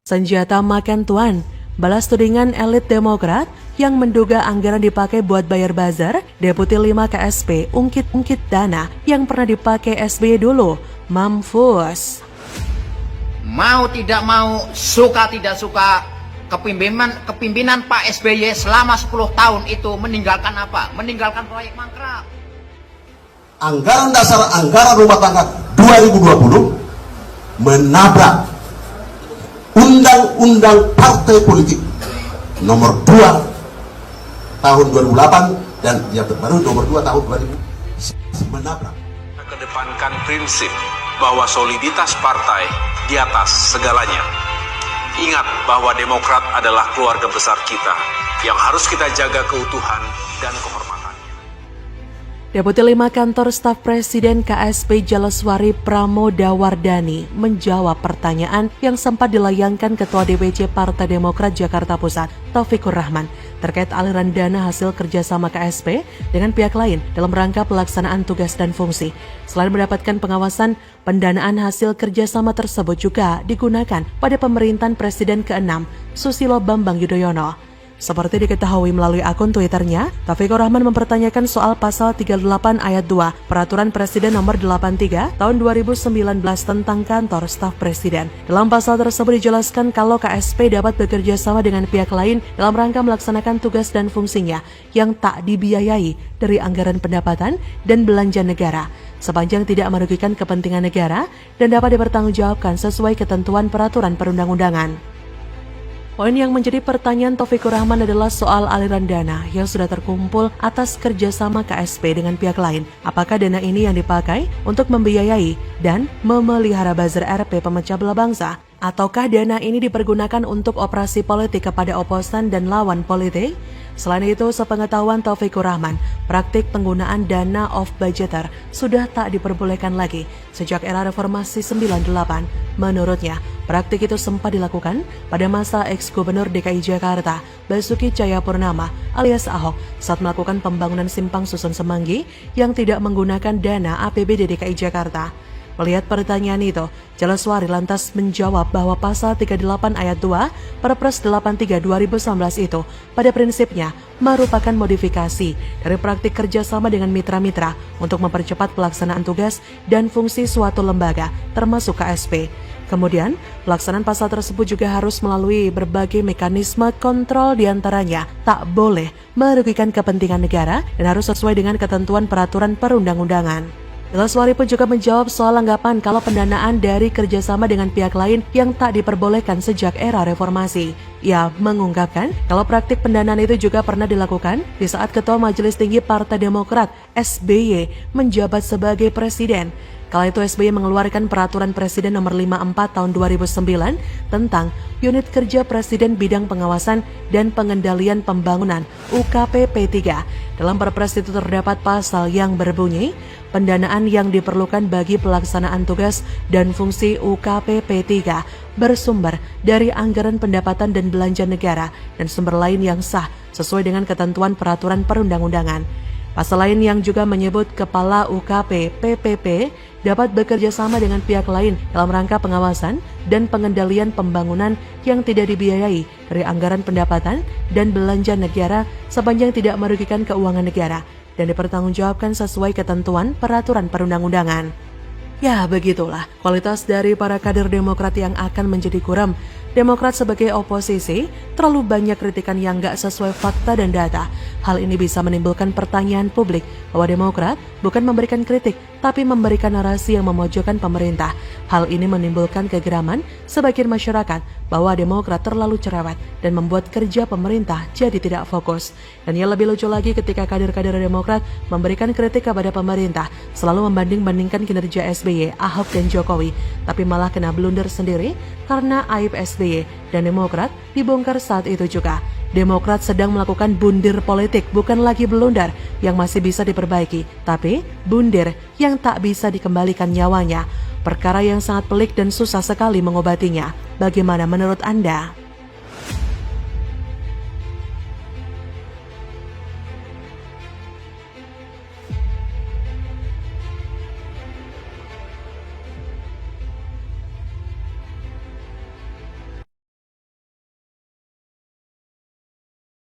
Senjata makan tuan, balas tudingan elit Demokrat yang menduga anggaran dipakai buat bayar buzzer. Deputi 5 KSP ungkit-ungkit dana yang pernah dipakai SBY dulu. Mampus. Mau tidak mau, suka tidak suka, kepimpinan Pak SBY selama 10 tahun itu meninggalkan apa? Meninggalkan proyek mangkrak. Anggaran dasar anggaran rumah tangga 2020 menabrak Undang-Undang Partai Politik nomor 2 tahun 2008 dan yang terbaru nomor 2 tahun 2000 menabrak. Kedepankan prinsip bahwa soliditas partai di atas segalanya. Ingat bahwa Demokrat adalah keluarga besar kita yang harus kita jaga keutuhan dan kehormatan. Deputi 5 Kantor Staf Presiden KSP Jaleswari Pramodawardhani menjawab pertanyaan yang sempat dilayangkan Ketua DPC Partai Demokrat Jakarta Pusat, Taufikur Rahman, terkait aliran dana hasil kerjasama KSP dengan pihak lain dalam rangka pelaksanaan tugas dan fungsi. Selain mendapatkan pengawasan, pendanaan hasil kerjasama tersebut juga digunakan pada pemerintahan Presiden ke-6, Susilo Bambang Yudhoyono. Seperti diketahui melalui akun Twitternya, Taufikur Rahman mempertanyakan soal pasal 38 ayat 2 Peraturan Presiden nomor 83 tahun 2019 tentang kantor staf presiden. Dalam pasal tersebut dijelaskan kalau KSP dapat bekerja sama dengan pihak lain dalam rangka melaksanakan tugas dan fungsinya yang tak dibiayai dari anggaran pendapatan dan belanja negara, sepanjang tidak merugikan kepentingan negara dan dapat dipertanggungjawabkan sesuai ketentuan peraturan perundang-undangan. Poin yang menjadi pertanyaan Taufikur Rahman adalah soal aliran dana yang sudah terkumpul atas kerjasama KSP dengan pihak lain. Apakah dana ini yang dipakai untuk membiayai dan memelihara buzzer RP pemecah belah bangsa? Ataukah dana ini dipergunakan untuk operasi politik kepada oposan dan lawan politik? Selain itu, sepengetahuan Taufikur Rahman, praktik penggunaan dana off-budgeter sudah tak diperbolehkan lagi sejak era reformasi 98. Menurutnya, praktik itu sempat dilakukan pada masa ex-gubernur DKI Jakarta, Basuki Cahayapurnama alias Ahok, saat melakukan pembangunan simpang susun Semanggi yang tidak menggunakan dana APBD DKI Jakarta. Melihat pertanyaan itu, Jaleswari lantas menjawab bahwa pasal 38 ayat 2 Perpres 83 2019 itu pada prinsipnya merupakan modifikasi dari praktik kerjasama dengan mitra-mitra untuk mempercepat pelaksanaan tugas dan fungsi suatu lembaga, termasuk KSP. Kemudian, pelaksanaan pasal tersebut juga harus melalui berbagai mekanisme kontrol, diantaranya tak boleh merugikan kepentingan negara dan harus sesuai dengan ketentuan peraturan perundang-undangan. Jaleswari pun juga menjawab soal anggapan kalau pendanaan dari kerjasama dengan pihak lain yang tak diperbolehkan sejak era reformasi. Ia mengungkapkan kalau praktik pendanaan itu juga pernah dilakukan di saat Ketua Majelis Tinggi Partai Demokrat SBY menjabat sebagai presiden. Kala itu SBY mengeluarkan Peraturan Presiden nomor 54 tahun 2009 tentang Unit Kerja Presiden Bidang Pengawasan dan Pengendalian Pembangunan UKP P3. Dalam Perpres itu terdapat pasal yang berbunyi, pendanaan yang diperlukan bagi pelaksanaan tugas dan fungsi UKP P3 bersumber dari anggaran pendapatan dan belanja negara dan sumber lain yang sah sesuai dengan ketentuan peraturan perundang-undangan. Pasal lain yang juga menyebut Kepala UKP PPP dapat bekerja sama dengan pihak lain dalam rangka pengawasan dan pengendalian pembangunan yang tidak dibiayai dari anggaran pendapatan dan belanja negara sepanjang tidak merugikan keuangan negara dan dipertanggungjawabkan sesuai ketentuan peraturan perundang-undangan. Ya, begitulah kualitas dari para kader Demokrat yang akan menjadi kuram. Demokrat sebagai oposisi terlalu banyak kritikan yang gak sesuai fakta dan data. Hal ini bisa menimbulkan pertanyaan publik bahwa Demokrat bukan memberikan kritik, tapi memberikan narasi yang memojokkan pemerintah. Hal ini menimbulkan kegeraman sebagian masyarakat bahwa Demokrat terlalu cerewet dan membuat kerja pemerintah jadi tidak fokus. Dan yang lebih lucu lagi ketika kader-kader Demokrat memberikan kritik kepada pemerintah, selalu membanding-bandingkan kinerja SBY, Ahok, dan Jokowi, tapi malah kena blunder sendiri karena aib SBY dan Demokrat dibongkar saat itu juga. Demokrat sedang melakukan bundir politik, bukan lagi blunder yang masih bisa diperbaiki, tapi bundir yang tak bisa dikembalikan nyawanya. Perkara yang sangat pelik dan susah sekali mengobatinya. Bagaimana menurut Anda?